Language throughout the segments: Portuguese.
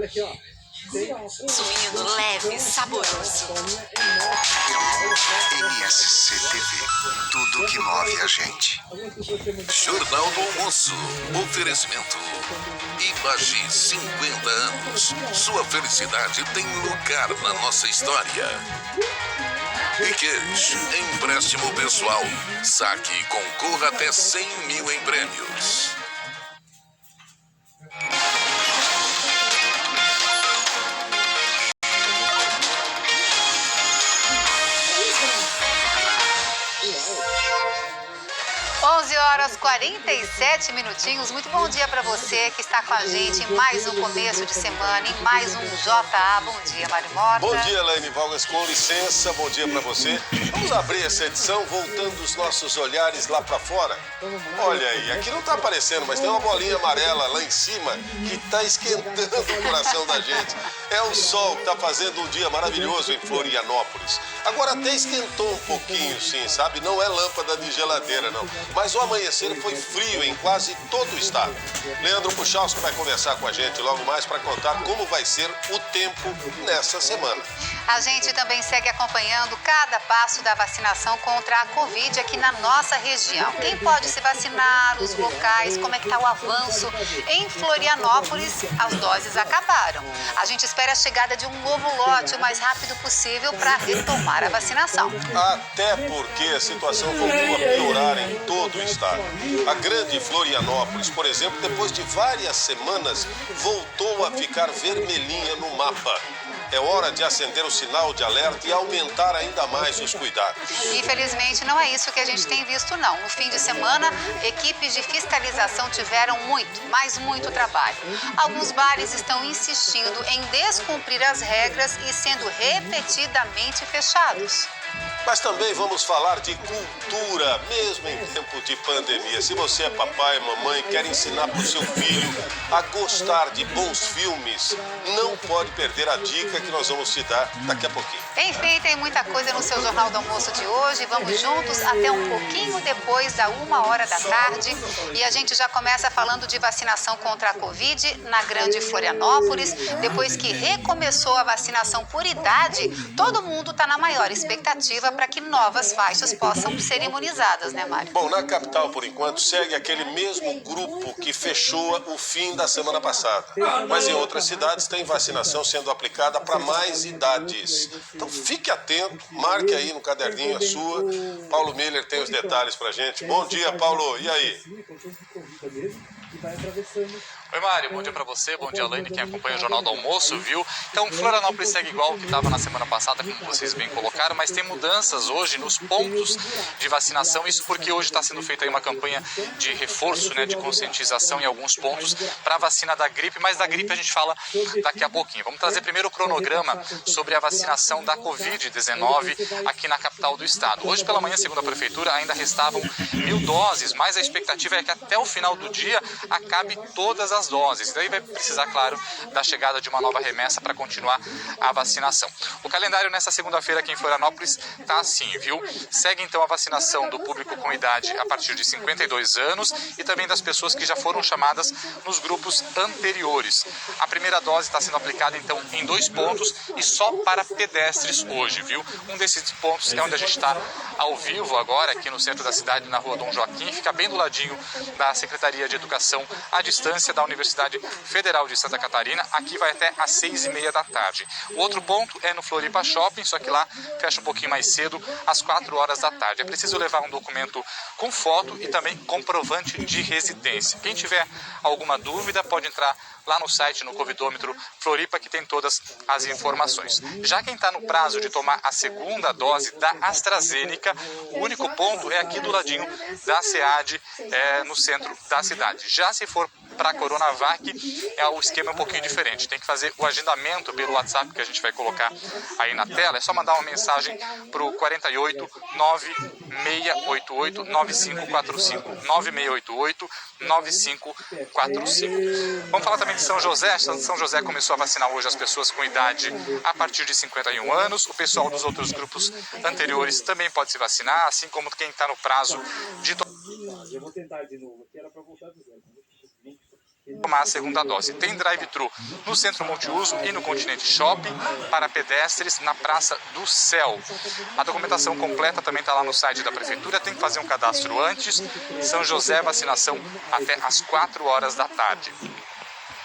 Olha aqui, ó. Suíno leve, saboroso. MSC TV, tudo que move a gente. Jornal do Almoço, oferecimento. Imagem 50 anos. Sua felicidade tem lugar na nossa história. Piquet, empréstimo pessoal. Saque e concorra até 100 mil em prêmios. Horas 47 minutinhos. Muito bom dia para você que está com a gente em mais um começo de semana, em mais um JA. Bom dia, Mário Mota. Bom dia, Elaine Vargas, com licença, bom dia para você. Vamos abrir essa edição voltando os nossos olhares lá para fora. Olha aí, aqui não tá aparecendo, mas tem uma bolinha amarela lá em cima que tá esquentando o coração da gente. É o sol que tá fazendo um dia maravilhoso em Florianópolis. Agora até esquentou um pouquinho, sim, sabe? Não é lâmpada de geladeira, não. Mas o amanhecer foi frio em quase todo o estado. Leandro Puchalski vai conversar com a gente logo mais para contar como vai ser o tempo nessa semana. A gente também segue acompanhando cada passo da vacinação contra a Covid aqui na nossa região. Quem pode se vacinar, os locais, como é que está o avanço. Em Florianópolis, as doses acabaram. A gente espera a chegada de um novo lote o mais rápido possível para retomar a vacinação. Até porque a situação voltou a piorar em todo o estado. A grande Florianópolis, por exemplo, depois de várias semanas, voltou a ficar vermelhinha no mapa. É hora de acender o sinal de alerta e aumentar ainda mais os cuidados. Infelizmente, não é isso que a gente tem visto, não. No fim de semana, equipes de fiscalização tiveram muito, mas muito trabalho. Alguns bares estão insistindo em descumprir as regras e sendo repetidamente fechados. Mas também vamos falar de cultura, mesmo em tempo de pandemia. Se você é papai e mamãe e quer ensinar para o seu filho a gostar de bons filmes, não pode perder a dica que nós vamos te dar daqui a pouquinho. Enfim, tem muita coisa no seu Jornal do Almoço de hoje. Vamos juntos até um pouquinho depois da 1h da tarde. E a gente já começa falando de vacinação contra a Covid na Grande Florianópolis. Depois que recomeçou a vacinação por idade, todo mundo está na maior expectativa para que novas faixas possam ser imunizadas, né, Mário? Bom, na capital, por enquanto, segue aquele mesmo grupo que fechou o fim da semana passada. Mas em outras cidades tem vacinação sendo aplicada para mais idades. Então fique atento, marque aí no caderninho a sua. Paulo Miller tem os detalhes pra gente. Bom dia, Paulo. E aí? Oi, Mário, bom dia pra você, bom dia, Elaine, quem acompanha o Jornal do Almoço, viu? Então, Florianópolis segue igual que estava na semana passada, como vocês bem colocaram, mas tem mudanças hoje nos pontos de vacinação, isso porque hoje está sendo feita aí uma campanha de reforço, né, de conscientização em alguns pontos para a vacina da gripe, mas da gripe a gente fala daqui a pouquinho. Vamos trazer primeiro o cronograma sobre a vacinação da Covid-19 aqui na capital do estado. Hoje pela manhã, segundo a prefeitura, ainda restavam 1.000 doses, mas a expectativa é que até o final do dia acabe todas as doses. Daí vai precisar, claro, da chegada de uma nova remessa para continuar a vacinação. O calendário nessa segunda-feira aqui em Florianópolis está assim, viu? Segue então a vacinação do público com idade a partir de 52 anos e também das pessoas que já foram chamadas nos grupos anteriores. A primeira dose está sendo aplicada então em 2 pontos e só para pedestres hoje, viu? Um desses pontos é onde a gente está ao vivo agora, aqui no centro da cidade, na rua Dom Joaquim, fica bem do ladinho da Secretaria de Educação à distância da Universidade Federal de Santa Catarina. Aqui vai até às 6h30 da tarde. O outro ponto é no Floripa Shopping, só que lá fecha um pouquinho mais cedo, às 4h da tarde. É preciso levar um documento com foto e também comprovante de residência. Quem tiver alguma dúvida pode entrar lá no site, no Covidômetro Floripa, que tem todas as informações. Já quem está no prazo de tomar a segunda dose da AstraZeneca, o único ponto é aqui do ladinho da SEAD, no centro da cidade. Já se for para a Coronavac, o esquema é um pouquinho diferente. Tem que fazer o agendamento pelo WhatsApp, que a gente vai colocar aí na tela. É só mandar uma mensagem para o 48 9688 9545, 9688 9545. Vamos falar também de São José. São José começou a vacinar hoje as pessoas com idade a partir de 51 anos. O pessoal dos outros grupos anteriores também pode se vacinar, assim como quem está no prazo de... Eu vou tentar de novo, que era para voltar do zero. tomar a segunda dose. Tem drive-thru no Centro Multiuso e no Continente Shopping para pedestres na Praça do Céu. A documentação completa também está lá no site da Prefeitura, tem que fazer um cadastro antes. São José, vacinação até às 4 horas da tarde.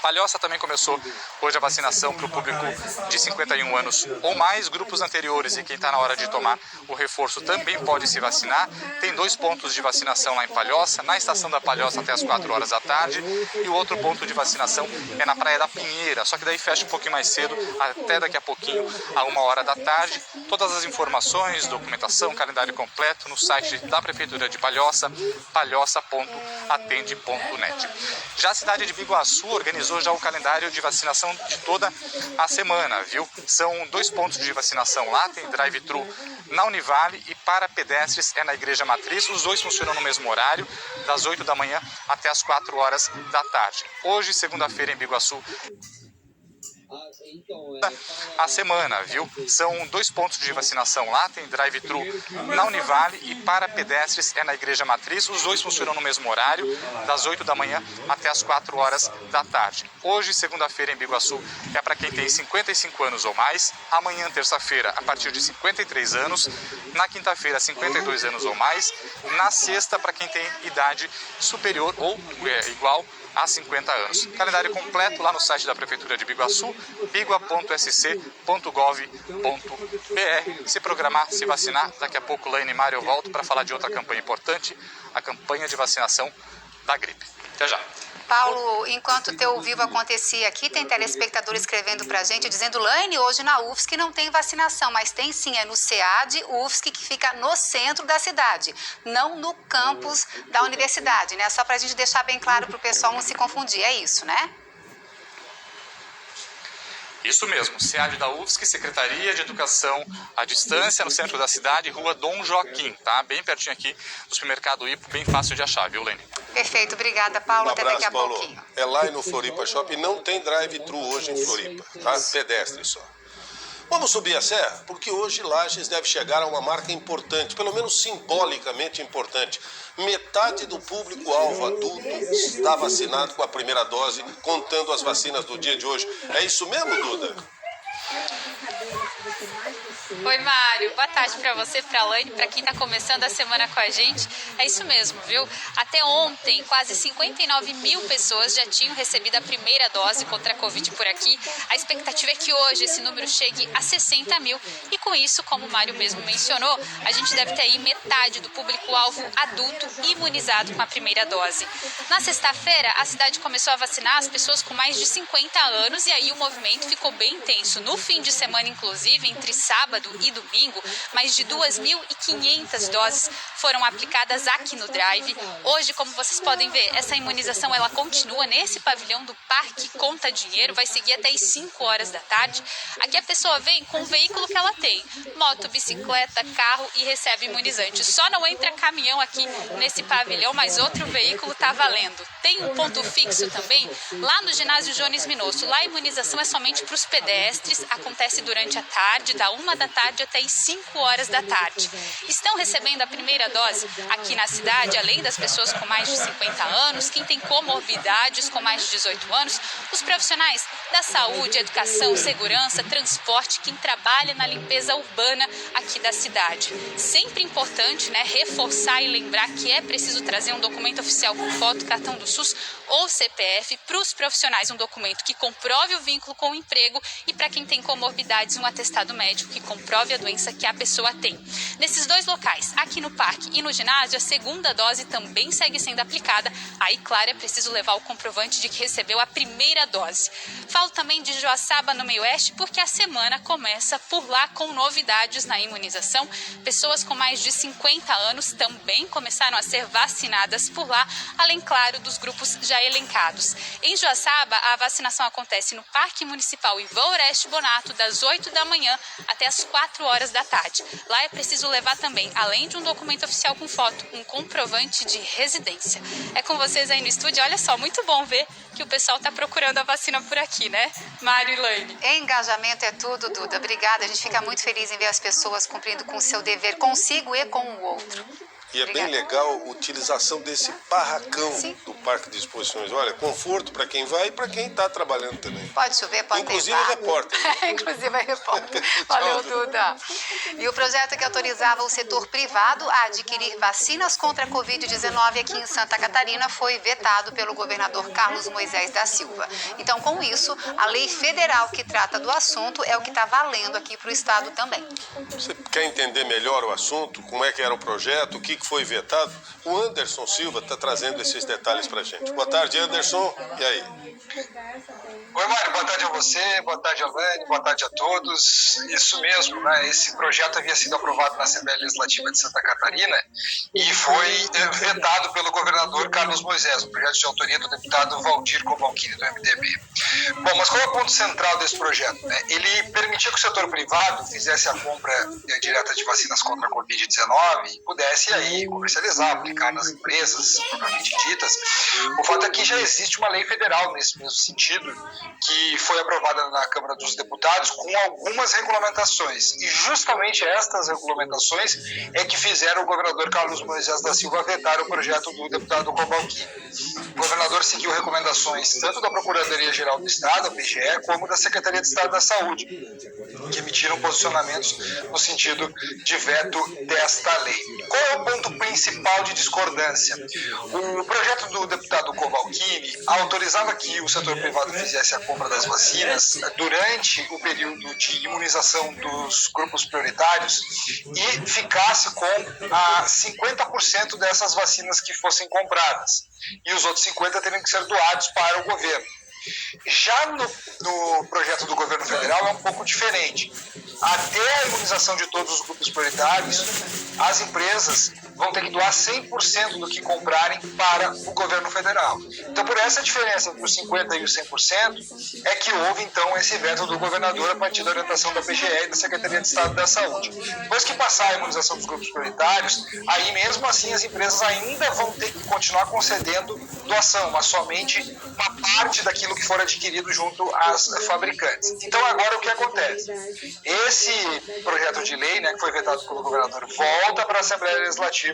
Palhoça também começou hoje a vacinação para o público de 51 anos ou mais, grupos anteriores e quem está na hora de tomar o reforço também pode se vacinar. Tem 2 pontos de vacinação lá em Palhoça, na estação da Palhoça até as 4 horas da tarde e o outro ponto de vacinação é na Praia da Pinheira, só que daí fecha um pouquinho mais cedo, até daqui a pouquinho, a 1 hora da tarde. Todas as informações, documentação, calendário completo no site da Prefeitura de Palhoça, palhoça.atende.net. Já a cidade de Biguaçu organizou já o calendário de vacinação de toda a semana, viu? São 2 pontos de vacinação lá, tem drive-thru na Univale e para pedestres é na Igreja Matriz. Os 2 funcionam no mesmo horário, das 8 da manhã até as 4 horas da tarde. Hoje, segunda-feira, em Biguaçu, a semana, viu? São 2 pontos de vacinação lá, tem drive-thru na Univale e para pedestres é na Igreja Matriz. Os 2 funcionam no mesmo horário, das 8 da manhã até as 4 horas da tarde. Hoje, segunda-feira, em Biguaçu, é para quem tem 55 anos ou mais. Amanhã, terça-feira, a partir de 53 anos. Na quinta-feira, 52 anos ou mais. Na sexta, para quem tem idade superior ou igual a 50 anos. Calendário completo lá no site da Prefeitura de Biguaçu, bigua.sc.gov.br. Se programar, se vacinar. Daqui a pouco, Laine e Mário, eu volto para falar de outra campanha importante, a campanha de vacinação da gripe. Até já. Paulo, enquanto o teu ao vivo acontecia aqui, tem telespectador escrevendo pra gente, dizendo: Laine, hoje na UFSC não tem vacinação, mas tem sim, é no SEAD UFSC, que fica no centro da cidade, não no campus da universidade, né? Só pra gente deixar bem claro pro pessoal não se confundir, é isso, né? Isso mesmo, SEAD da UFSC, Secretaria de Educação à Distância, no centro da cidade, Rua Dom Joaquim, tá? Bem pertinho aqui do supermercado Ipo, bem fácil de achar, viu, Laine? Perfeito, obrigada, Paulo, até daqui a Paulo. pouquinho. É lá no Floripa Shopping, não tem drive-thru hoje em Floripa, tá? Pedestre só. Vamos subir a serra? Porque hoje Lages deve chegar a uma marca importante, pelo menos simbolicamente importante. Metade do público-alvo adulto está vacinado com a primeira dose, contando as vacinas do dia de hoje. É isso mesmo, Duda? Oi, Mário. Boa tarde para você, para a Laine, para quem está começando a semana com a gente. É isso mesmo, viu? Até ontem, quase 59 mil pessoas já tinham recebido a primeira dose contra a Covid por aqui. A expectativa é que hoje esse número chegue a 60 mil. E com isso, como o Mário mesmo mencionou, a gente deve ter aí metade do público-alvo adulto imunizado com a primeira dose. Na sexta-feira, a cidade começou a vacinar as pessoas com mais de 50 anos e aí o movimento ficou bem intenso. No fim de semana, inclusive, entre sábado e domingo, mais de 2.500 doses foram aplicadas aqui no Drive. Hoje, como vocês podem ver, essa imunização ela continua nesse pavilhão do Parque Conta Dinheiro, vai seguir até as 5 horas da tarde. Aqui a pessoa vem com o veículo que ela tem, moto, bicicleta, carro, e recebe imunizante. Só não entra caminhão aqui nesse pavilhão, mas outro veículo está valendo. Tem um ponto fixo também lá no ginásio Jones Minosso. Lá a imunização é somente para os pedestres, acontece durante a tarde, da 1 da tarde até as 5 horas da tarde. Estão recebendo a primeira dose aqui na cidade, além das pessoas com mais de 50 anos, quem tem comorbidades com mais de 18 anos, os profissionais da saúde, educação, segurança, transporte, quem trabalha na limpeza urbana aqui da cidade. Sempre importante, né, reforçar e lembrar que é preciso trazer um documento oficial com foto, cartão do SUS ou CPF para os profissionais, um documento que comprove o vínculo com o emprego, e para quem tem comorbidades, um atestado médico que comprove a doença que a pessoa tem. Nesses 2 locais, aqui no parque e no ginásio, a segunda dose também segue sendo aplicada. Aí, claro, é preciso levar o comprovante de que recebeu a primeira dose. Falo também de Joaçaba, no Meio-Oeste, porque a semana começa por lá com novidades na imunização. Pessoas com mais de 50 anos também começaram a ser vacinadas por lá, além, claro, dos grupos já elencados. Em Joaçaba, a vacinação acontece no Parque Municipal Ivan Oreste Bonato, das 8 da manhã até as 4 horas da tarde. Lá é preciso levar também, além de um documento oficial com foto, um comprovante de residência. É com vocês aí no estúdio. Olha só, muito bom ver que o pessoal está procurando a vacina por aqui, né? Mário e Laine. Engajamento é tudo, Duda. Obrigada. A gente fica muito feliz em ver as pessoas cumprindo com o seu dever consigo e com o outro. E é bem Obrigada. legal a utilização desse barracão Sim. do Parque de Exposições. Olha, conforto para quem vai e para quem está trabalhando também. Pode chover, pode Inclusive nevar. repórter. Inclusive a repórter. Valeu, Duda. E o projeto que autorizava o setor privado a adquirir vacinas contra a Covid-19 aqui em Santa Catarina foi vetado pelo governador Carlos Moisés da Silva. Então, com isso, a lei federal que trata do assunto é o que está valendo aqui para o estado também. Você quer entender melhor o assunto, como é que era o projeto, o que foi vetado? O Anderson Silva está trazendo esses detalhes para a gente. Boa tarde, Anderson. E aí? Oi, Mário, boa tarde a você, boa tarde, Alane, boa tarde a todos. Isso mesmo, né? Esse projeto havia sido aprovado na Assembleia Legislativa de Santa Catarina e foi vetado pelo governador Carlos Moisés, um projeto de autoria do deputado Valdir Cobalcini, do MDB. Bom, mas qual é o ponto central desse projeto? Né? Ele permitia que o setor privado fizesse a compra direta de vacinas contra a Covid-19 e pudesse aí comercializar, aplicar nas empresas propriamente ditas. O fato é que já existe uma lei federal nesse mesmo sentido, que foi aprovada na Câmara dos Deputados com algumas regulamentações. E justamente estas regulamentações é que fizeram o governador Carlos Moisés da Silva vetar o projeto do deputado Cobalcini. O governador seguiu recomendações tanto da Procuradoria-Geral do Estado, a PGE, como da Secretaria de Estado da Saúde, que emitiram posicionamentos no sentido de veto desta lei. Qual é o ponto principal de discordância? O projeto do deputado Cobalcini autorizava que o setor privado fizesse a compra das vacinas durante o período de imunização dos grupos prioritários e ficasse com 50% dessas vacinas que fossem compradas. E os outros 50% teriam que ser doados para o governo. Já no projeto do governo federal é um pouco diferente. Até a imunização de todos os grupos prioritários, as empresas vão ter que doar 100% do que comprarem para o governo federal. Então, por essa diferença entre os 50% e os 100%, é que houve, então, esse veto do governador a partir da orientação da PGE e da Secretaria de Estado da Saúde. Depois que passar a imunização dos grupos prioritários, aí mesmo assim as empresas ainda vão ter que continuar concedendo doação, mas somente uma parte daquilo que for adquirido junto às fabricantes. Então, agora o que acontece? Esse projeto de lei, né, que foi vetado pelo governador, volta para a Assembleia Legislativa,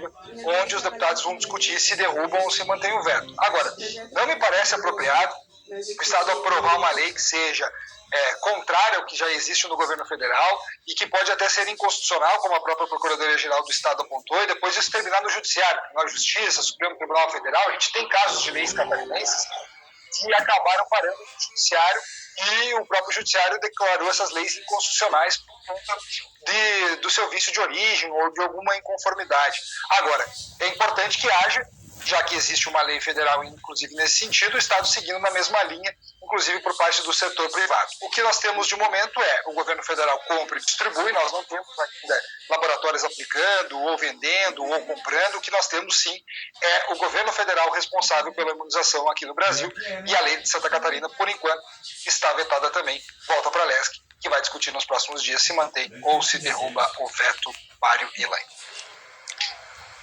onde os deputados vão discutir se derrubam ou se mantém o veto. Agora, não me parece apropriado o Estado aprovar uma lei que seja contrária ao que já existe no governo federal e que pode até ser inconstitucional, como a própria Procuradoria-Geral do Estado apontou, e depois isso terminar no Judiciário, na Justiça, Supremo Tribunal Federal. A gente tem casos de leis catarinenses que acabaram parando no Judiciário e o próprio Judiciário declarou essas leis inconstitucionais por conta do seu vício de origem ou de alguma inconformidade. Agora, é importante que haja, já que existe uma lei federal, inclusive nesse sentido, o Estado seguindo na mesma linha, inclusive por parte do setor privado. O que nós temos de momento é o governo federal compra e distribui, nós não temos ainda laboratórios aplicando, ou vendendo, ou comprando. O que nós temos sim é o governo federal responsável pela imunização aqui no Brasil, e a lei de Santa Catarina, por enquanto, está vetada também. Volta para a LESC, que vai discutir nos próximos dias se mantém ou se derruba o veto. Mário e Elaine.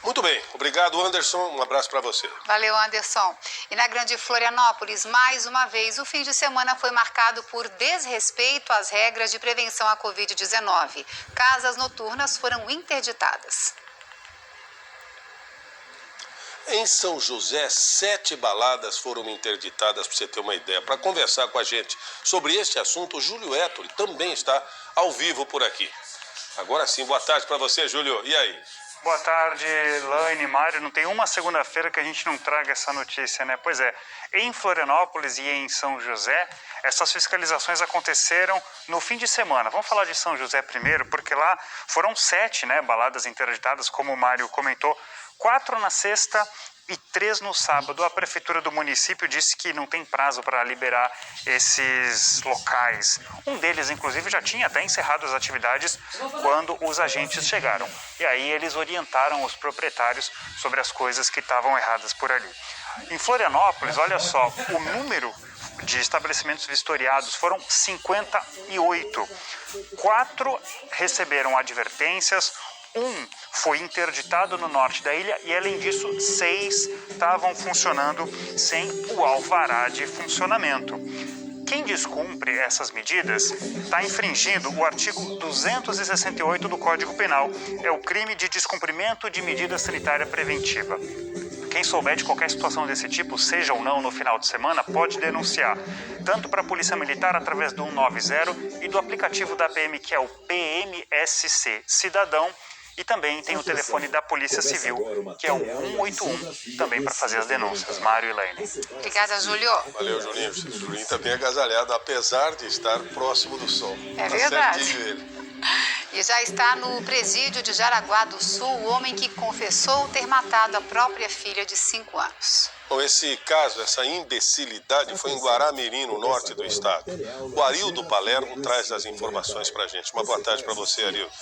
Muito bem. Obrigado, Anderson. Um abraço para você. Valeu, Anderson. E na Grande Florianópolis, mais uma vez, o fim de semana foi marcado por desrespeito às regras de prevenção à Covid-19. Casas noturnas foram interditadas. Em São José, 7 baladas foram interditadas, para você ter uma ideia. Para conversar com a gente sobre este assunto, o Júlio Ettore também está ao vivo por aqui. Agora sim, boa tarde para você, Júlio. E aí? Boa tarde, Elaine, Mário. Não tem uma segunda-feira que a gente não traga essa notícia, né? Pois é, em Florianópolis e em São José, essas fiscalizações aconteceram no fim de semana. Vamos falar de São José primeiro, porque lá foram 7, né, baladas interditadas, como o Mário comentou, 4 na sexta e 3 no sábado. A prefeitura do município disse que não tem prazo para liberar esses locais. Um deles, inclusive, já tinha até encerrado as atividades quando os agentes chegaram. E aí eles orientaram os proprietários sobre as coisas que estavam erradas por ali. Em Florianópolis, olha só, o número de estabelecimentos vistoriados foram 58. 4 receberam advertências, 1 foi interditado no norte da ilha e, além disso, 6 estavam funcionando sem o alvará de funcionamento. quem descumpre essas medidas está infringindo o artigo 268 do Código Penal. É o crime de descumprimento de medida sanitária preventiva. Quem souber de qualquer situação desse tipo, seja ou não no final de semana, pode denunciar, tanto para a Polícia Militar através do 190 e do aplicativo da PM, que é o PMSC Cidadão, e também tem o telefone da Polícia Civil, que é o 181, também para fazer as denúncias. Mário e Elaine. Obrigada, Júlio. Valeu, Julinho. O Julinho está bem agasalhado, apesar de estar próximo do sol. É Tá verdade. certinho ele. E já está no presídio de Jaraguá do Sul o homem que confessou ter matado a própria filha de 5 anos. Bom, esse caso, essa imbecilidade foi em Guaramirim, no norte do estado. O Arildo Palermo traz as informações pra gente. Uma boa tarde para você, Arildo.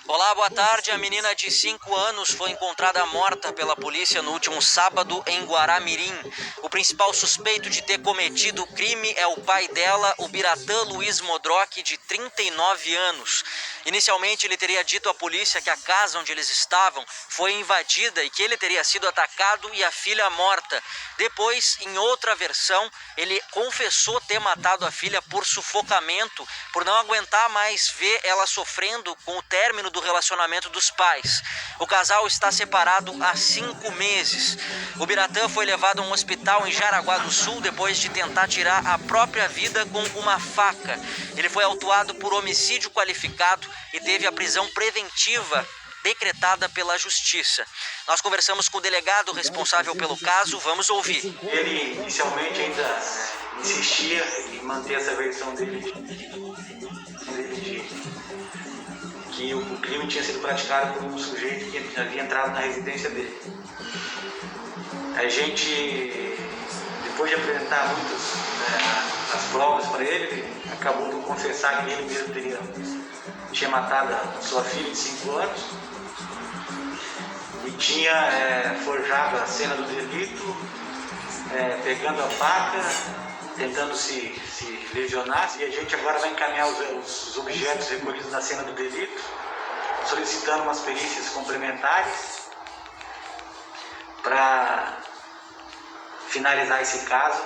Olá, boa tarde. A menina de 5 anos foi encontrada morta pela polícia no último sábado em Guaramirim. O principal suspeito de ter cometido o crime é o pai dela, o Biratã Luiz Modroc, de 39 anos. Inicialmente, ele teria dito à polícia que a casa onde eles estavam foi invadida e que ele teria sido atacado e a filha morta. Depois, em outra versão, ele confessou ter matado a filha por sufocamento, por não aguentar mais ver ela sofrendo com o término do relacionamento dos pais. O casal está separado há 5 meses. O Biratã foi levado a um hospital em Jaraguá do Sul depois de tentar tirar a própria vida com uma faca. Ele foi autuado por homicídio qualificado e teve a prisão preventiva decretada pela Justiça. Nós conversamos com o delegado responsável pelo caso, vamos ouvir. Ele inicialmente ainda insistia em manter essa versão dele de que o crime tinha sido praticado por um sujeito que havia entrado na residência dele. A gente, depois de apresentar muitas as provas para ele, acabou por confessar que ele mesmo tinha matado a sua filha de 5 anos e tinha forjado a cena do delito, pegando a faca, tentando se lesionar. E a gente agora vai encaminhar os objetos recolhidos na cena do delito, solicitando umas perícias complementares para finalizar esse caso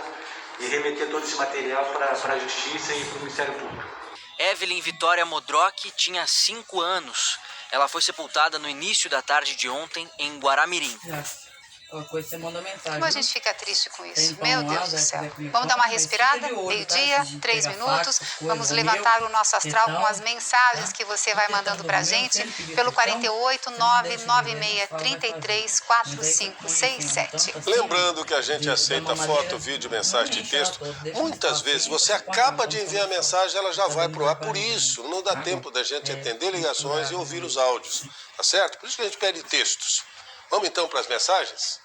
e remeter todo esse material para a Justiça e para o Ministério Público. Evelyn Vitória Modroc tinha 5 anos. Ela foi sepultada no início da tarde de ontem em Guaramirim. Como a gente fica triste com isso? Meu Deus do céu. Vamos dar uma respirada? Meio-dia, 3 minutos. Vamos levantar o nosso astral com as mensagens que você vai mandando pra gente pelo 48996334567. Lembrando que a gente aceita foto, vídeo, mensagem de texto. Muitas vezes você acaba de enviar a mensagem, ela já vai pro ar. Por isso, não dá tempo da gente atender ligações e ouvir os áudios. Tá certo? Por isso que a gente pede textos. Vamos então para as mensagens?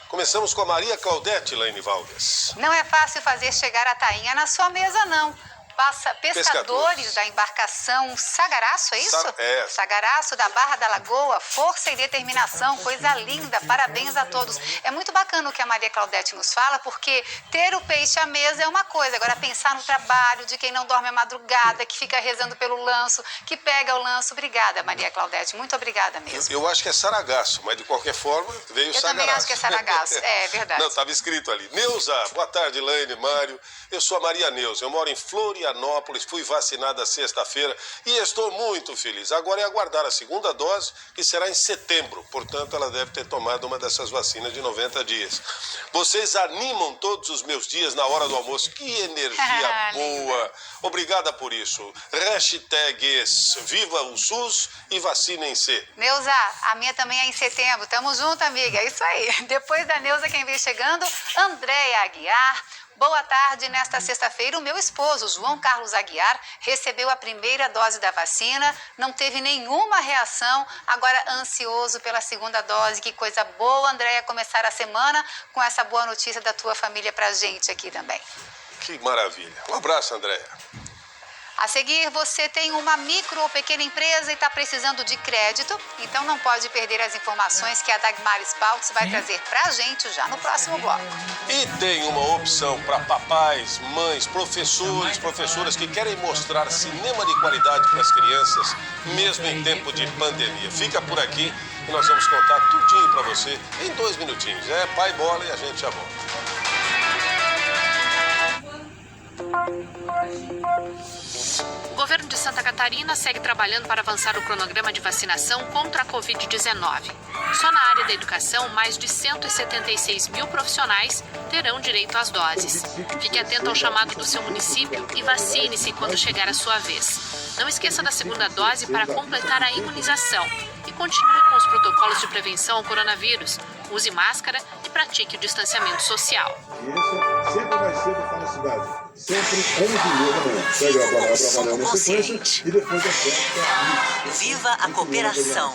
Começamos com a Maria Claudete, Elaine Valdes. Não é fácil fazer chegar a tainha na sua mesa, não. Pescadores da embarcação Sagaraço, é isso? Sagaraço da Barra da Lagoa, força e determinação, coisa linda, parabéns a todos. É muito bacana o que a Maria Claudete nos fala, porque ter o peixe à mesa é uma coisa, agora pensar no trabalho de quem não dorme à madrugada, que fica rezando pelo lanço, que pega o lanço. Obrigada, Maria Claudete, muito obrigada mesmo. Eu acho que é saragaço, mas de qualquer forma veio Sagaraço. Eu também acho que é saragaço, é verdade. Não, estava escrito ali. Neuza, boa tarde, Elaine, Mário. Eu sou a Maria Neuza, eu moro em Florianópolis, fui vacinada sexta-feira e estou muito feliz. Agora é aguardar a segunda dose, que será em setembro. Portanto, ela deve ter tomado uma dessas vacinas de 90 dias. Vocês animam todos os meus dias na hora do almoço. Que energia boa. Obrigada por isso. Hashtags Viva o SUS e vacinem-se. Neuza, a minha também é em setembro. Tamo junto, amiga. É isso aí. Depois da Neuza, quem vem chegando? Andréia Aguiar. Boa tarde. Nesta sexta-feira, o meu esposo, João Carlos Aguiar, recebeu a primeira dose da vacina, não teve nenhuma reação, agora ansioso pela segunda dose. Que coisa boa, Andréia, começar a semana com essa boa notícia da tua família pra gente aqui também. Que maravilha. Um abraço, Andréia. A seguir, você tem uma micro ou pequena empresa e está precisando de crédito, então não pode perder as informações que a Dagmar Spaltz vai trazer para a gente já no próximo bloco. E tem uma opção para papais, mães, professores, professoras que querem mostrar cinema de qualidade para as crianças, mesmo em tempo de pandemia. Fica por aqui e nós vamos contar tudinho para você em 2 minutinhos. É Pai Bola e a gente já volta. O governo de Santa Catarina segue trabalhando para avançar o cronograma de vacinação contra a Covid-19. Só na área da educação, mais de 176 mil profissionais terão direito às doses. Fique atento ao chamado do seu município e vacine-se quando chegar a sua vez. Não esqueça da segunda dose para completar a imunização. E continue com os protocolos de prevenção ao coronavírus. Use máscara e pratique o distanciamento social. Sempre mais cedo para a cidade. Sempre 11h30 da manhã. Pega a palavra trabalhando na sequência e depois da festa. Viva a cooperação.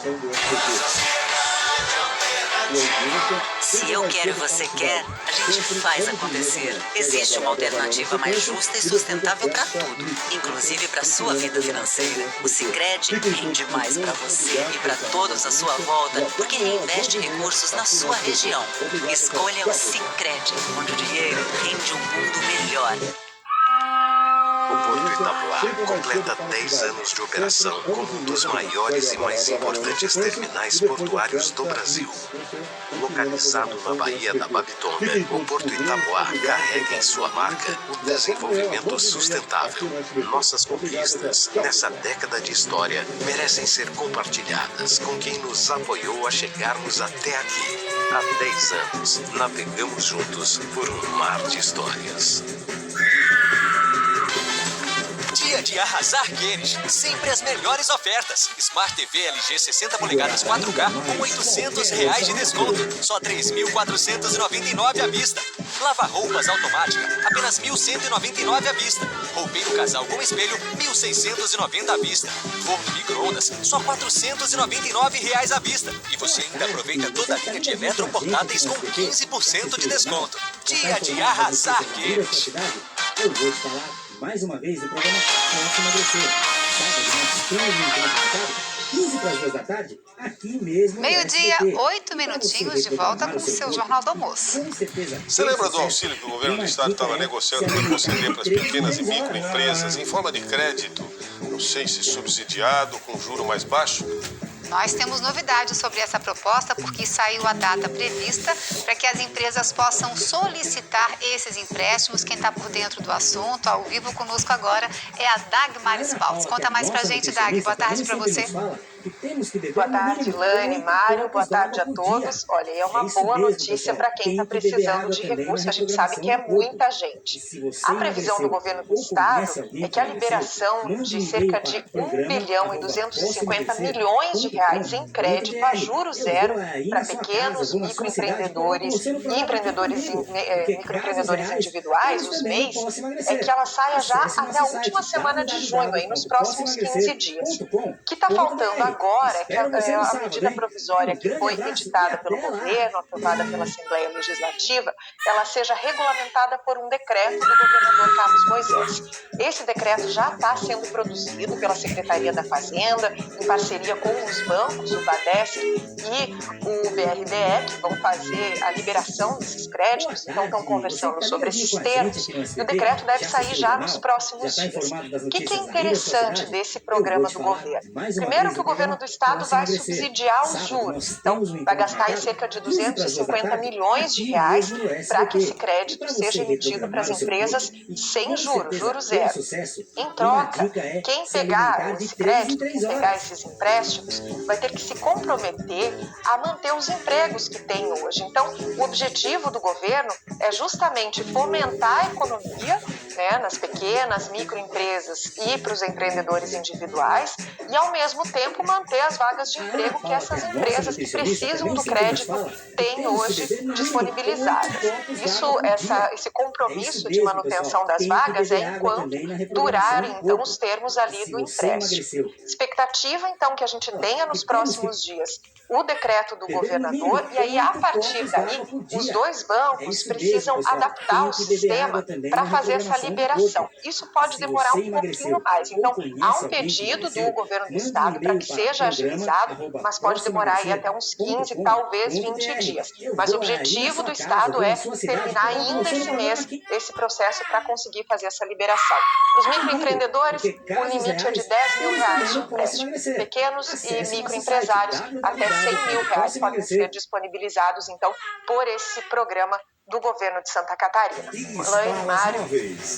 Se eu quero e você quer, a gente faz acontecer. Existe uma alternativa mais justa e sustentável para tudo, inclusive para sua vida financeira. O Sicredi rende mais para você e para todos à sua volta, porque reinveste recursos na sua região. Escolha o Sicredi, onde o dinheiro rende um mundo melhor. O Porto Itaboá completa 10 anos de operação como um dos maiores e mais importantes terminais portuários do Brasil. Localizado na Baía da Babitonga, o Porto Itaboá carrega em sua marca o desenvolvimento sustentável. Nossas conquistas nessa década de história merecem ser compartilhadas com quem nos apoiou a chegarmos até aqui. Há 10 anos, navegamos juntos por um mar de histórias. Dia de arrasar Guedes, sempre as melhores ofertas. Smart TV LG 60 polegadas 4K com R$800 de desconto, só 3.499 à vista. Lava-roupas automática, apenas 1.199 à vista. Roupeiro casal com espelho, 1.690 à vista. Forno micro-ondas, só R$499 à vista. E você ainda aproveita toda a linha de eletroportáteis com 15% de desconto. Dia de arrasar Guedes. Eu vou te falar mais uma vez o programa Posso Emagrecer. Sábado, 15 para as 2 da tarde, aqui mesmo. Meio-dia, 8 minutinhos de volta com o seu Jornal do Almoço. Você lembra do auxílio que o governo do estado estava negociando para conceder para as pequenas e microempresas em forma de crédito? Não sei se subsidiado, com juro mais baixo. Nós temos novidades sobre essa proposta porque saiu a data prevista para que as empresas possam solicitar esses empréstimos. Quem está por dentro do assunto, ao vivo conosco agora, é a Dagmar Spaltz. Conta mais pra gente, Dag. Boa tarde para você. Boa tarde, Lane, Mário, boa tarde a todos. Olha, é uma boa notícia para quem está precisando de recursos, a gente sabe que é muita gente. A previsão do governo do estado é que a liberação de cerca de 1.250 bilhões de reais em crédito a juros zero para pequenos microempreendedores e microempreendedores individuais, os MEIs, é que ela saia já até a última semana de junho, aí nos próximos 15 dias. O que está faltando agora é que a medida provisória que foi editada pelo governo, aprovada pela Assembleia Legislativa, ela seja regulamentada por um decreto do governador Carlos Moisés. Esse decreto já está sendo produzido pela Secretaria da Fazenda, em parceria com os bancos, o Badesp e o BRDE, que vão fazer a liberação desses créditos, então estão conversando sobre esses termos, e o decreto deve sair já nos próximos dias. O que é interessante desse programa do governo? Primeiro que o governo do estado vai subsidiar os juros, então vai gastar aí cerca de 250 milhões de reais para que esse crédito seja emitido para as empresas sem juros, juros zero. Em troca, quem pegar esse crédito, quem pegar esses empréstimos, vai ter que se comprometer a manter os empregos que tem hoje. Então, o objetivo do governo é justamente fomentar a economia, né, nas pequenas, microempresas e para os empreendedores individuais e, ao mesmo tempo, manter as vagas de emprego que essas empresas que precisam do crédito têm hoje disponibilizadas. Esse compromisso de manutenção das vagas é enquanto durarem, então, os termos ali do empréstimo. Expectativa, então, que a gente tenha nos próximos dias o decreto do governador e aí, a partir daí, os dois bancos precisam adaptar o sistema para fazer essa liberação. Isso pode demorar um pouquinho mais. Então, há um pedido do governo do estado para que seja agilizado, mas pode demorar aí até uns 15, talvez 20 dias. Mas o objetivo do estado é terminar ainda esse mês esse processo para conseguir fazer essa liberação. Os microempreendedores, o limite é de R$10 mil de empréstimo. Pequenos e microempresários, até R$100 mil podem ser disponibilizados, então, por esse programa do governo de Santa Catarina. Elaine, Mário.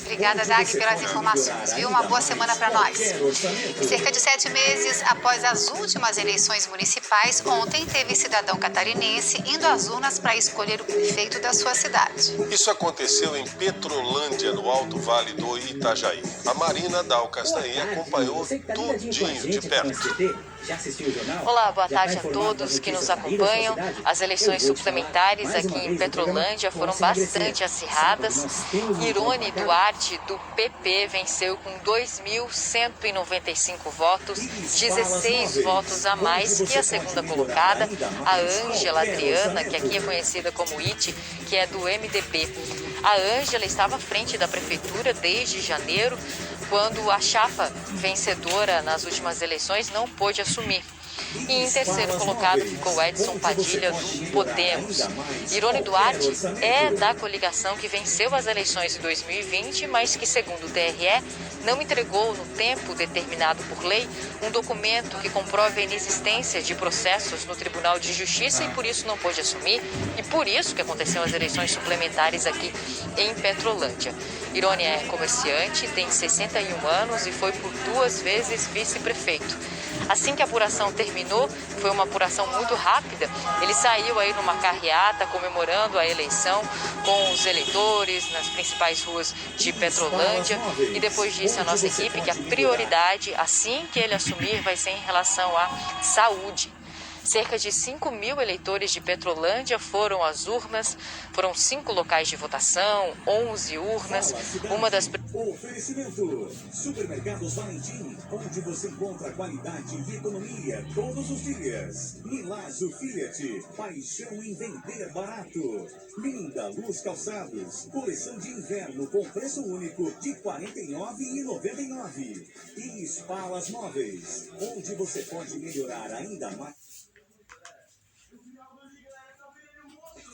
Obrigada, Dag, pelas informações, viu? Uma boa semana para nós. E cerca de 7 meses após as últimas eleições municipais, ontem teve cidadão catarinense indo às urnas para escolher o prefeito da sua cidade. Isso aconteceu em Petrolândia, no Alto Vale do Itajaí. A Marina Dal Castanhe acompanhou tudinho de perto. Olá, boa tarde a todos que nos acompanham. As eleições suplementares aqui em Petrolândia foram bastante acirradas. Irone Duarte, do PP, venceu com 2.195 votos, 16 votos a mais que a segunda colocada, a Ângela Adriana, que aqui é conhecida como Iti, que é do MDB. A Ângela estava à frente da prefeitura desde janeiro, quando a chapa vencedora nas últimas eleições não pôde assumir. E em terceiro colocado ficou Edson Padilha, do Podemos. Irone Duarte é da coligação que venceu as eleições de 2020, mas que, segundo o TRE, não entregou no tempo determinado por lei um documento que comprove a inexistência de processos no Tribunal de Justiça e por isso não pôde assumir, e por isso que aconteceram as eleições suplementares aqui em Petrolândia. Irone é comerciante, tem 61 anos e foi por 2 vezes vice-prefeito. Assim que a apuração terminou, foi uma apuração muito rápida, ele saiu aí numa carreata comemorando a eleição com os eleitores nas principais ruas de Petrolândia, e depois disse a nossa equipe que a prioridade, assim que ele assumir, vai ser em relação à saúde. Cerca de 5.000 eleitores de Petrolândia foram às urnas, foram 5 locais de votação, 11 urnas, uma das... Oferecimento: Supermercados Valentim, onde você encontra qualidade e economia todos os dias. Milazzo Fiat, paixão em vender barato. Linda Luz Calçados, coleção de inverno com preço único de R$ 49,99. E Espalas Móveis, onde você pode melhorar ainda mais.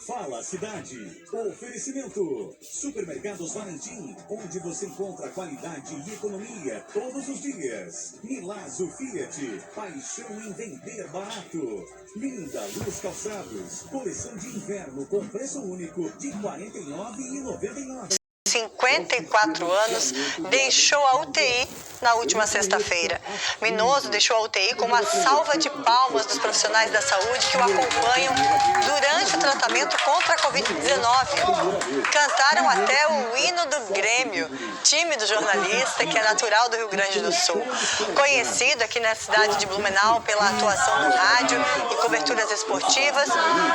Fala Cidade. Oferecimento: Supermercados Valentim, onde você encontra qualidade e economia todos os dias. Milazzo Fiat, paixão em vender barato. Linda Luz Calçados, coleção de inverno com preço único de R$ 49,99. 54 anos, deixou a UTI na última sexta-feira. Minoso deixou a UTI com uma salva de palmas dos profissionais da saúde que o acompanham durante o tratamento contra a Covid-19. Cantaram até o hino do Grêmio, time do jornalista que é natural do Rio Grande do Sul. Conhecido aqui na cidade de Blumenau pela atuação no rádio e coberturas esportivas,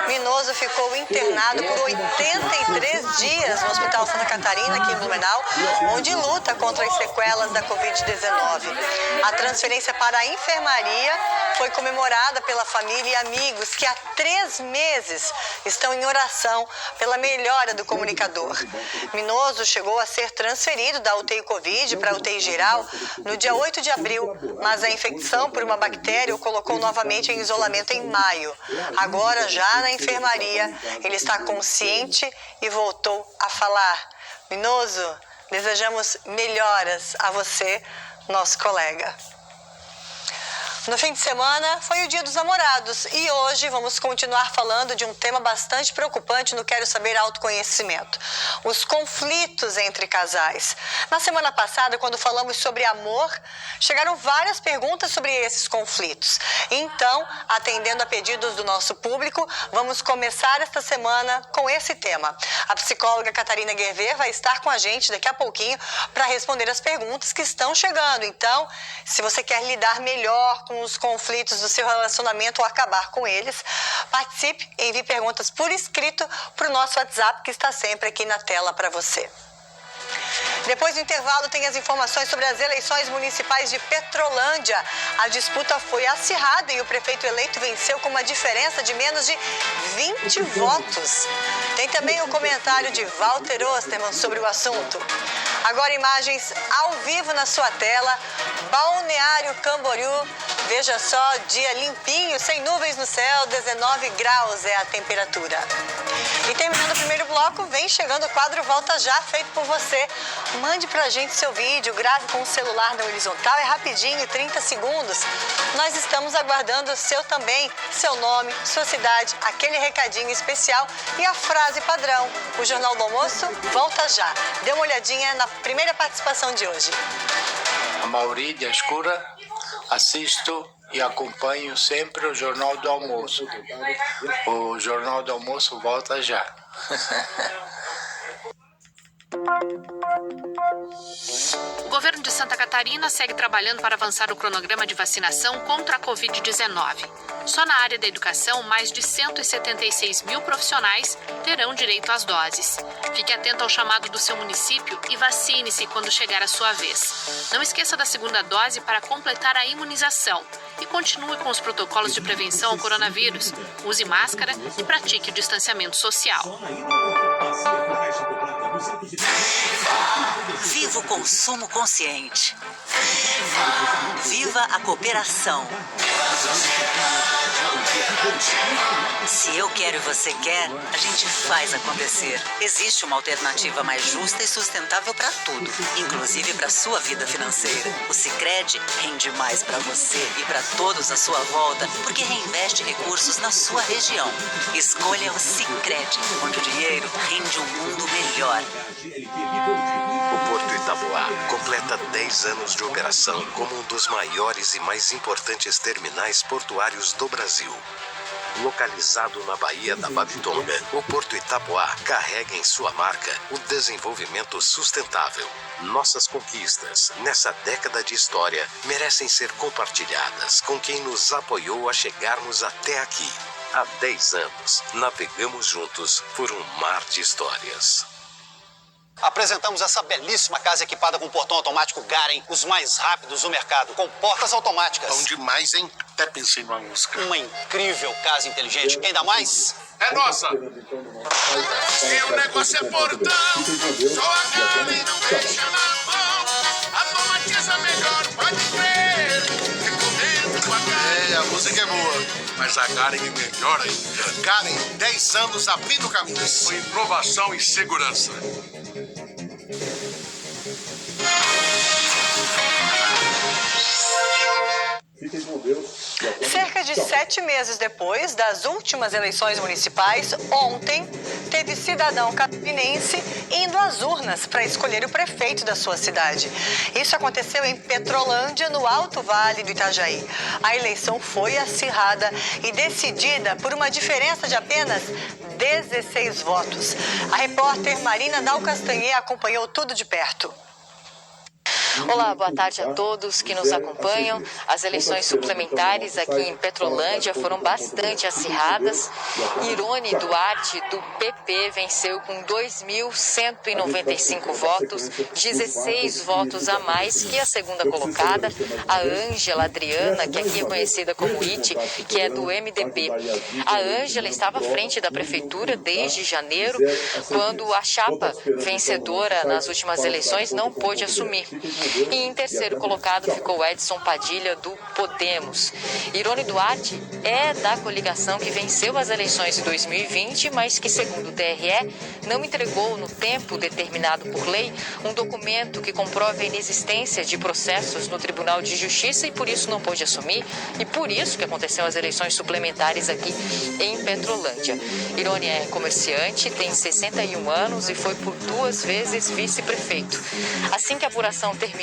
Minoso ficou internado por 83 dias no Hospital Santa Catarina, aqui em Blumenau, onde luta contra as sequelas da Covid-19. A transferência para a enfermaria foi comemorada pela família e amigos que há 3 meses estão em oração pela melhora do comunicador. Minoso chegou a ser transferido da UTI Covid para a UTI geral no dia 8 de abril, mas a infecção por uma bactéria o colocou novamente em isolamento em maio. Agora, já na enfermaria, ele está consciente e voltou a falar. Minoso, desejamos melhoras a você, nosso colega. No fim de semana foi o Dia dos Namorados e hoje vamos continuar falando de um tema bastante preocupante no Quero Saber Autoconhecimento: os conflitos entre casais. Na semana passada, quando falamos sobre amor, chegaram várias perguntas sobre esses conflitos. Então, atendendo a pedidos do nosso público, vamos começar esta semana com esse tema. A psicóloga Catarina Guerver vai estar com a gente daqui a pouquinho para responder as perguntas que estão chegando. Então, se você quer lidar melhor com os conflitos do seu relacionamento ou acabar com eles, participe e envie perguntas por escrito para o nosso WhatsApp, que está sempre aqui na tela para você. Depois do intervalo tem as informações sobre as eleições municipais de Petrolândia. A disputa foi acirrada e o prefeito eleito venceu com uma diferença de menos de 20 votos. Tem também o comentário de Walter Osterman sobre o assunto. Agora imagens ao vivo na sua tela. Balneário Camboriú Veja só, dia limpinho, sem nuvens no céu, 19 graus é a temperatura. E terminando o primeiro bloco, vem chegando o quadro Volta Já, feito por você. Mande pra gente seu vídeo, grave com o celular na horizontal, é rapidinho, 30 segundos. Nós estamos aguardando o seu também, seu nome, sua cidade, aquele recadinho especial e a frase padrão. O Jornal do Almoço volta já. Dê uma olhadinha na primeira participação de hoje. A Mauri de Escura, assisto e acompanho sempre o Jornal do Almoço. O Jornal do Almoço volta já. O governo de Santa Catarina segue trabalhando para avançar o cronograma de vacinação contra a Covid-19. Só na área da educação, mais de 176 mil profissionais terão direito às doses. Fique atento ao chamado do seu município e vacine-se quando chegar a sua vez. Não esqueça da segunda dose para completar a imunização. E continue com os protocolos de prevenção ao coronavírus. Use máscara e pratique o distanciamento social. Viva o consumo consciente. Viva a cooperação. Se eu quero e você quer, a gente faz acontecer. Existe uma alternativa mais justa e sustentável para tudo, inclusive para sua vida financeira. O Sicredi rende mais para você e para todos à sua volta, porque reinveste recursos na sua região. Escolha o Sicredi, onde o dinheiro rende um mundo melhor. O Porto Itaboá completa 10 anos de operação como um dos maiores e mais importantes terminais portuários do Brasil. Localizado na Baía da Babitonga, o Porto Itaboá carrega em sua marca o desenvolvimento sustentável. Nossas conquistas, nessa década de história, merecem ser compartilhadas com quem nos apoiou a chegarmos até aqui. Há 10 anos, navegamos juntos por um mar de histórias. Apresentamos essa belíssima casa equipada com portão automático Garen, os mais rápidos do mercado, com portas automáticas. Bom demais, hein? Até pensei numa música. Uma incrível casa inteligente. Quem dá mais? É nossa! Se o negócio é portão, só agarra e não deixa na mão. Automatiza melhor, pode crer. Recomendo a Garen. É, a música é boa, mas a Garen é melhor ainda. Garen, 10 anos abrindo caminhos. Com inovação e segurança. Cerca de 7 meses depois das últimas eleições municipais, ontem, teve cidadão catarinense indo às urnas para escolher o prefeito da sua cidade. Isso aconteceu em Petrolândia, no Alto Vale do Itajaí. A eleição foi acirrada e decidida por uma diferença de apenas 16 votos. A repórter Marina Dal Castanhê acompanhou tudo de perto. Olá, boa tarde a todos que nos acompanham. As eleições suplementares aqui em Petrolândia foram bastante acirradas. Irone Duarte, do PP, venceu com 2.195 votos, 16 votos a mais que a segunda colocada, a Ângela Adriana, que aqui é conhecida como Iti, que é do MDB. A Ângela estava à frente da prefeitura desde janeiro, quando a chapa vencedora nas últimas eleições não pôde assumir. E em terceiro colocado ficou Edson Padilha, do Podemos. Irone Duarte é da coligação que venceu as eleições de 2020, mas que, segundo o TRE, não entregou no tempo determinado por lei um documento que comprove a inexistência de processos no Tribunal de Justiça e por isso não pôde assumir, e por isso que aconteceu as eleições suplementares aqui em Petrolândia. Irone é comerciante, tem 61 anos e foi por 2 vezes vice-prefeito. Assim que a apuração terminou,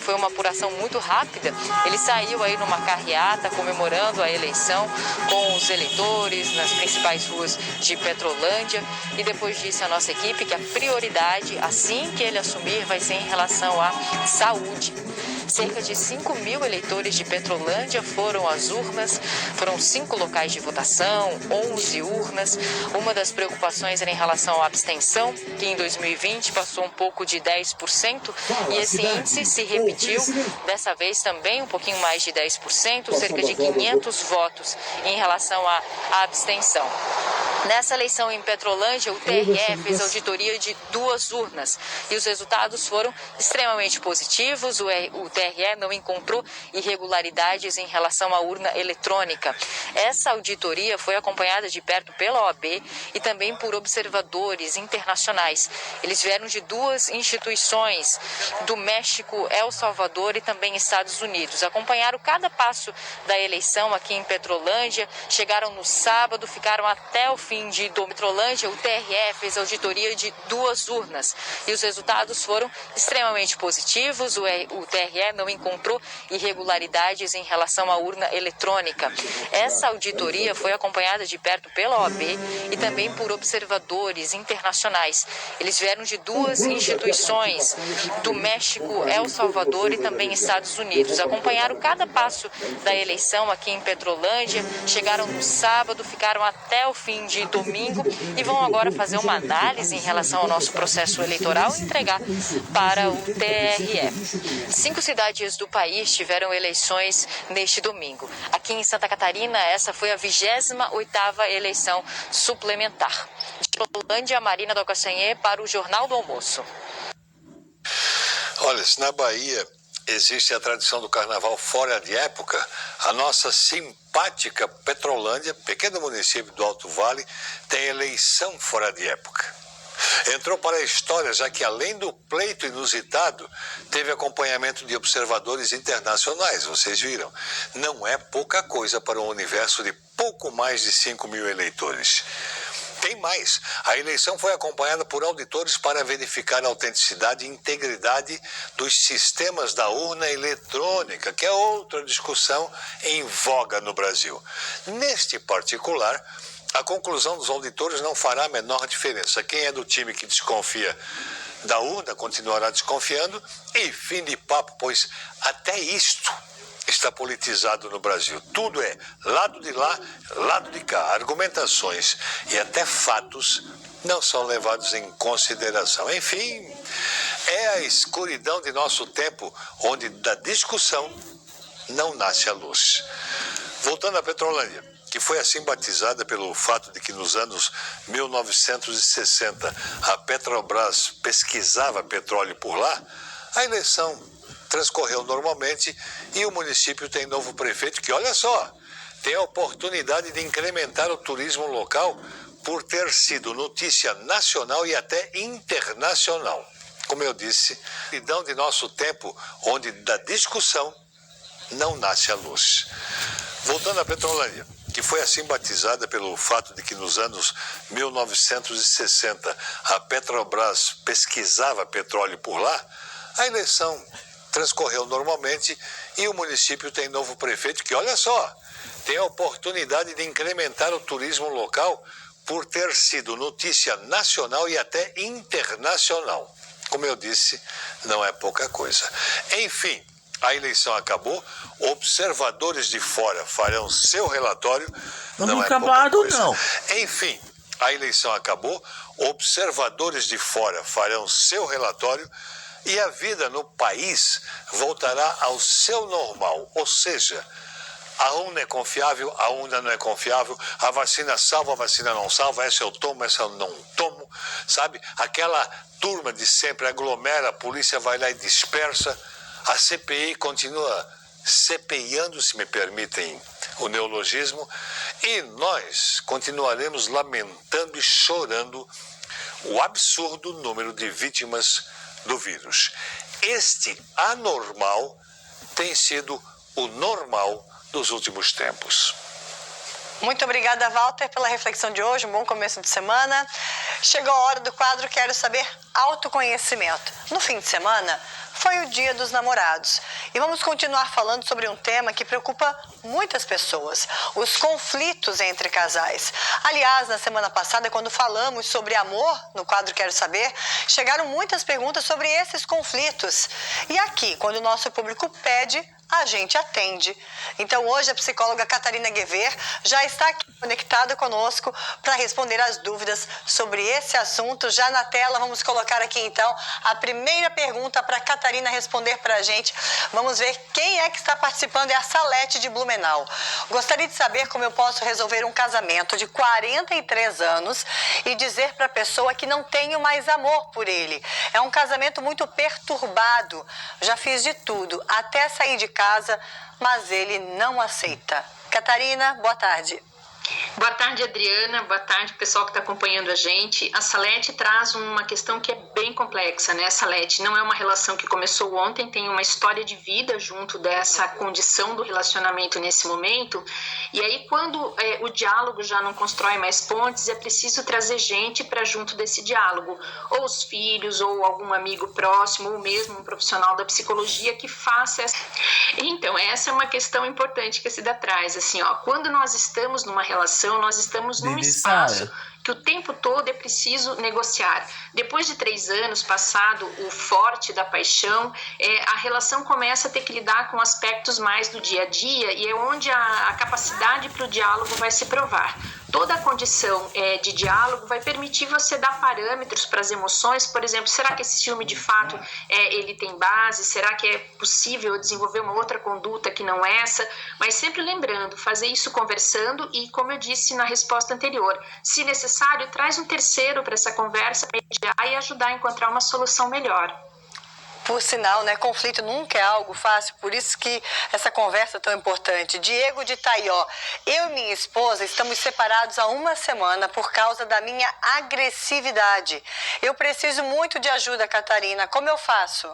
foi uma apuração muito rápida, ele saiu aí numa carreata comemorando a eleição com os eleitores nas principais ruas de Petrolândia, e depois disse a nossa equipe que a prioridade, assim que ele assumir, vai ser em relação à saúde. Cerca de 5.000 eleitores de Petrolândia foram às urnas, foram 5 locais de votação, 11 urnas. Uma das preocupações era em relação à abstenção, que em 2020 passou um pouco de 10%, e esse índice se repetiu, dessa vez também um pouquinho mais de 10%, cerca de 500 votos em relação à abstenção. Nessa eleição em Petrolândia, o TRE fez auditoria de 2 urnas e os resultados foram extremamente positivos. O TRE não encontrou irregularidades em relação à urna eletrônica. Essa auditoria foi acompanhada de perto pela OAB e também por observadores internacionais. Eles vieram de 2 instituições, do México, El Salvador e também Estados Unidos. Acompanharam cada passo da eleição aqui em Petrolândia, chegaram no sábado, ficaram até o fim de Petrolândia. O TRE fez auditoria de 2 urnas e os resultados foram extremamente positivos. O TRE não encontrou irregularidades em relação à urna eletrônica. Essa auditoria foi acompanhada de perto pela OAB e também por observadores internacionais. Eles vieram de 2 instituições, do México, El Salvador e também Estados Unidos. Acompanharam cada passo da eleição aqui em Petrolândia, chegaram no sábado, ficaram até o fim de domingo e vão agora fazer uma análise em relação ao nosso processo eleitoral e entregar para o TRE. 5 cidades do país tiveram eleições neste domingo. Aqui em Santa Catarina, essa foi a 28ª eleição suplementar. De Petrolândia, Marina Docassanhê para o Jornal do Almoço. Olha, se na Bahia existe a tradição do carnaval fora de época, a nossa simpática Petrolândia, pequeno município do Alto Vale, tem eleição fora de época. Entrou para a história, já que além do pleito inusitado, teve acompanhamento de observadores internacionais, vocês viram. Não é pouca coisa para um universo de pouco mais de 5 mil eleitores. Tem mais, a eleição foi acompanhada por auditores para verificar a autenticidade e integridade dos sistemas da urna eletrônica, que é outra discussão em voga no Brasil. Neste particular, a conclusão dos auditores não fará a menor diferença. Quem é do time que desconfia da urna continuará desconfiando e fim de papo, pois até isto está politizado no Brasil. Tudo é lado de lá, lado de cá. Argumentações e até fatos não são levados em consideração. Enfim, é a escuridão de nosso tempo, onde da discussão não nasce a luz. Voltando à Petrolândia, que foi assim batizada pelo fato de que nos anos 1960 a Petrobras pesquisava petróleo por lá, a eleição transcorreu normalmente e o município tem novo prefeito que, olha só, tem a oportunidade de incrementar o turismo local por ter sido notícia nacional e até internacional. Como eu disse, idão de nosso tempo, onde da discussão não nasce a luz. Voltando à Petrolândia, que foi assim batizada pelo fato de que nos anos 1960 a Petrobras pesquisava petróleo por lá, a eleição transcorreu normalmente e o município tem novo prefeito que, olha só, tem a oportunidade de incrementar o turismo local por ter sido notícia nacional e até internacional. Como eu disse, não é pouca coisa. Enfim, a eleição acabou, observadores de fora farão seu relatório, não é pouca coisa. Não. Enfim, a eleição acabou, observadores de fora farão seu relatório e a vida no país voltará ao seu normal, ou seja, a urna é confiável, a urna não é confiável, a vacina salva, a vacina não salva, essa eu tomo, essa eu não tomo, sabe? Aquela turma de sempre aglomera, a polícia vai lá e dispersa, a CPI continua CPIando, se me permitem o neologismo, e nós continuaremos lamentando e chorando o absurdo número de vítimas do vírus. Este anormal tem sido o normal dos últimos tempos. Muito obrigada, Walter, pela reflexão de hoje. Um bom começo de semana. Chegou a hora do quadro Quero Saber Autoconhecimento. No fim de semana, foi o Dia dos Namorados. E vamos continuar falando sobre um tema que preocupa muitas pessoas: os conflitos entre casais. Aliás, na semana passada, quando falamos sobre amor, no quadro Quero Saber, chegaram muitas perguntas sobre esses conflitos. E aqui, quando o nosso público pede, a gente atende. Então, hoje, a psicóloga Catarina Guever já está aqui conectada conosco para responder as dúvidas sobre esse assunto. Já na tela, vamos colocar colocar aqui então a primeira pergunta para Catarina responder para a gente. Vamos ver quem é que está participando. É a Salete de Blumenau. Gostaria de saber como eu posso resolver um casamento de 43 anos e dizer para a pessoa que não tenho mais amor por ele. É um casamento muito perturbado. Já fiz de tudo, até sair de casa, mas ele não aceita. Catarina, boa tarde. Boa tarde, Adriana. Boa tarde, pessoal que está acompanhando a gente. A Salete traz uma questão que é bem complexa, né, Salete? Não é uma relação que começou ontem, tem uma história de vida junto dessa condição do relacionamento nesse momento. E aí, quando o diálogo já não constrói mais pontes, é preciso trazer gente para junto desse diálogo. Ou os filhos, ou algum amigo próximo, ou mesmo um profissional da psicologia que faça essa... Então, essa é uma questão importante que a Cida traz. Assim, ó, quando nós estamos numa relação, nós estamos num espaço que o tempo todo é preciso negociar. Depois de 3 anos, passado o forte da paixão, a relação começa a ter que lidar com aspectos mais do dia a dia e é onde a capacidade para o diálogo vai se provar. Toda a condição de diálogo vai permitir você dar parâmetros para as emoções. Por exemplo, será que esse ciúme de fato ele tem base? Será que é possível desenvolver uma outra conduta que não essa? Mas sempre lembrando, fazer isso conversando e, como eu disse na resposta anterior, se necessário, traz um terceiro para essa conversa, para mediar e ajudar a encontrar uma solução melhor. Por sinal, né, conflito nunca é algo fácil, por isso que essa conversa é tão importante. Diego de Taió, eu e minha esposa estamos separados há 1 semana por causa da minha agressividade. Eu preciso muito de ajuda, Catarina, como eu faço?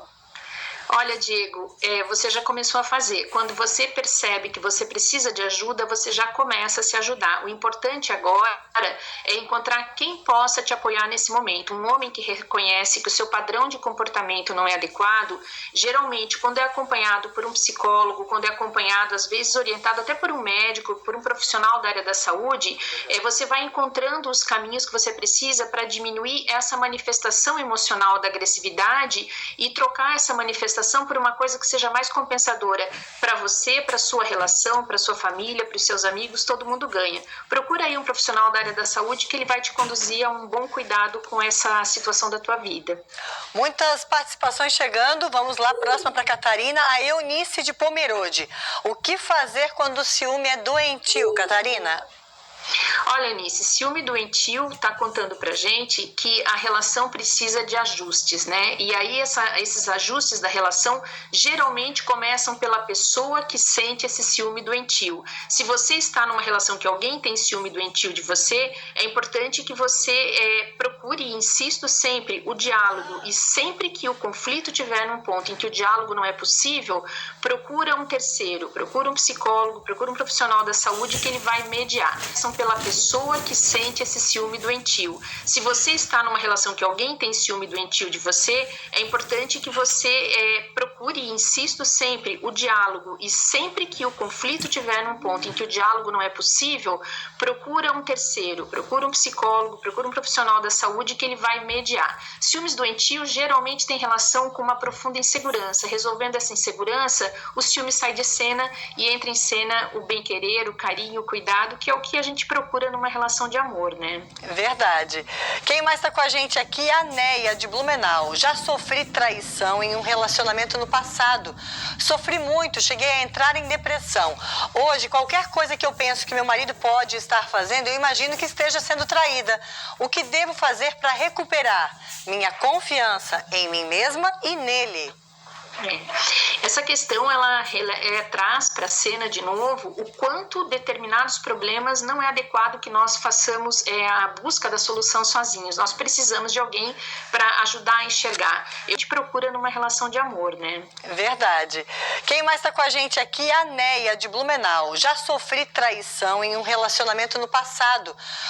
Olha, Diego, você já começou a fazer. Quando você percebe que você precisa de ajuda, você já começa a se ajudar. O importante agora é encontrar quem possa te apoiar nesse momento. Um homem que reconhece que o seu padrão de comportamento não é adequado, geralmente, quando é acompanhado por um psicólogo, quando é acompanhado, às vezes orientado até por um médico, por um profissional da área da saúde, você vai encontrando os caminhos que você precisa para diminuir essa manifestação emocional da agressividade e trocar essa manifestação por uma coisa que seja mais compensadora para você, para sua relação, para sua família, para os seus amigos, todo mundo ganha. Procura aí um profissional da área da saúde que ele vai te conduzir a um bom cuidado com essa situação da tua vida. Muitas participações chegando, vamos lá, próxima para Catarina, a Eunice de Pomerode. O que fazer quando o ciúme é doentio, Catarina? Olha, Eunice, ciúme doentio está contando pra gente que a relação precisa de ajustes, né? E aí esses ajustes da relação geralmente começam pela pessoa que sente esse ciúme doentio. Se você está numa relação que alguém tem ciúme doentio de você, é importante que você procure, e insisto sempre, o diálogo. E sempre que o conflito estiver num ponto em que o diálogo não é possível, procura um terceiro, procura um psicólogo, procura um profissional da saúde que ele vai mediar. São pela pessoa que sente esse ciúme doentio. Se você está numa relação que alguém tem ciúme doentio de você, é importante que você procure, e insisto sempre, o diálogo. E sempre que o conflito estiver num ponto em que o diálogo não é possível, procura um terceiro, procura um psicólogo, procura um profissional da saúde que ele vai mediar. Ciúmes doentios geralmente têm relação com uma profunda insegurança. Resolvendo essa insegurança, o ciúme sai de cena e entra em cena o bem-querer, o carinho, o cuidado, que é o que a gente procura numa relação de amor, né? Verdade. Quem mais está com a gente aqui é a Neia, de Blumenau. Já sofri traição em um relacionamento no passado. Sofri muito, cheguei a entrar em depressão. Hoje, qualquer coisa que eu penso que meu marido pode estar fazendo, eu imagino que esteja sendo traída. O que devo fazer para recuperar minha confiança em mim mesma e nele? Essa questão ela traz para a cena de novo o quanto determinados problemas não é adequado que nós façamos a busca da solução sozinhos. Nós precisamos de alguém para ajudar a enxergar. Eu te procura numa relação de amor, né? Verdade. Quem mais está com a gente aqui é a Neia, de Blumenau. Já sofri traição em um relacionamento no passado.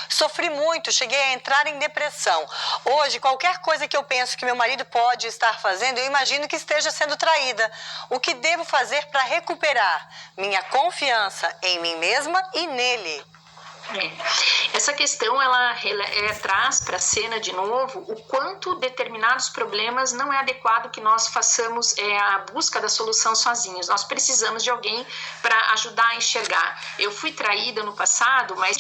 Sofri muito, cheguei a entrar em depressão. Hoje, qualquer coisa que eu penso que meu marido pode estar fazendo, eu imagino que esteja sendo traída. O que devo fazer para recuperar minha confiança em mim mesma e nele? Essa questão ela traz para a cena de novo o quanto determinados problemas não é adequado que nós façamos a busca da solução sozinhos. Nós precisamos de alguém para ajudar a enxergar. Eu fui traída no passado, mas